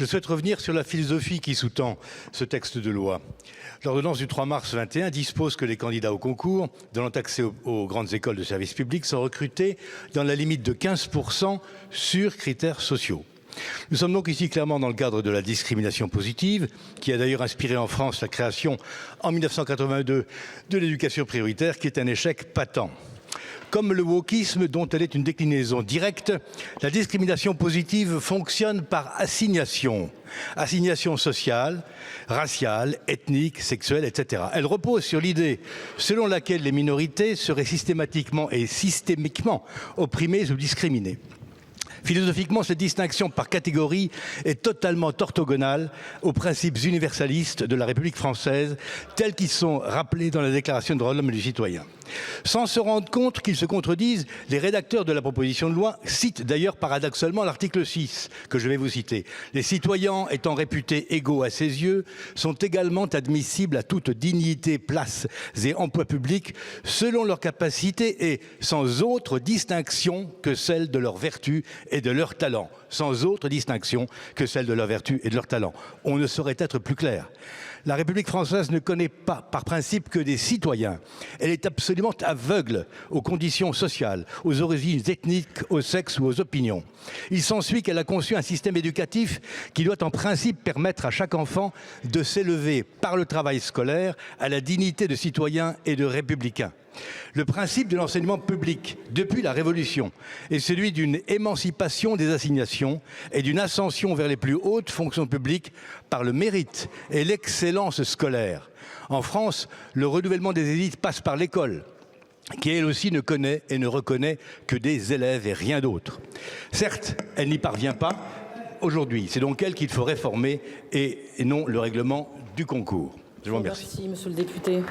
Je souhaite revenir sur la philosophie qui sous-tend ce texte de loi. L'ordonnance du 3 mars 21 dispose que les candidats au concours donnant accès aux grandes écoles de service public sont recrutés dans la limite de 15% sur critères sociaux. Nous sommes donc ici clairement dans le cadre de la discrimination positive, qui a d'ailleurs inspiré en France la création en 1982 de l'éducation prioritaire, qui est un échec patent. Comme le wokisme dont elle est une déclinaison directe, la discrimination positive fonctionne par assignation. Assignation sociale, raciale, ethnique, sexuelle, etc. Elle repose sur l'idée selon laquelle les minorités seraient systématiquement et systémiquement opprimées ou discriminées. Philosophiquement, cette distinction par catégorie est totalement orthogonale aux principes universalistes de la République française, tels qu'ils sont rappelés dans la Déclaration des droits de l'homme et du citoyen. Sans se rendre compte qu'ils se contredisent, les rédacteurs de la proposition de loi citent d'ailleurs paradoxalement l'article 6, que je vais vous citer. Les citoyens étant réputés égaux à ses yeux sont également admissibles à toute dignité, place et emploi public selon leur capacité et sans autre distinction que celle de leur vertu et de leur talent. Sans autre distinction que celle de leur vertu et de leur talent. On ne saurait être plus clair. La République française ne connaît pas, par principe, que des citoyens. Elle est absolument aveugle aux conditions sociales, aux origines ethniques, au sexe ou aux opinions. Il s'ensuit qu'elle a conçu un système éducatif qui doit en principe permettre à chaque enfant de s'élever par le travail scolaire à la dignité de citoyen et de républicain. Le principe de l'enseignement public, depuis la Révolution, est celui d'une émancipation des assignations et d'une ascension vers les plus hautes fonctions publiques par le mérite et l'excellence scolaire. En France, le renouvellement des élites passe par l'école, qui elle aussi ne connaît et ne reconnaît que des élèves et rien d'autre. Certes, elle n'y parvient pas aujourd'hui. C'est donc elle qu'il faut réformer et non le règlement du concours. Je vous remercie. Merci, monsieur le député.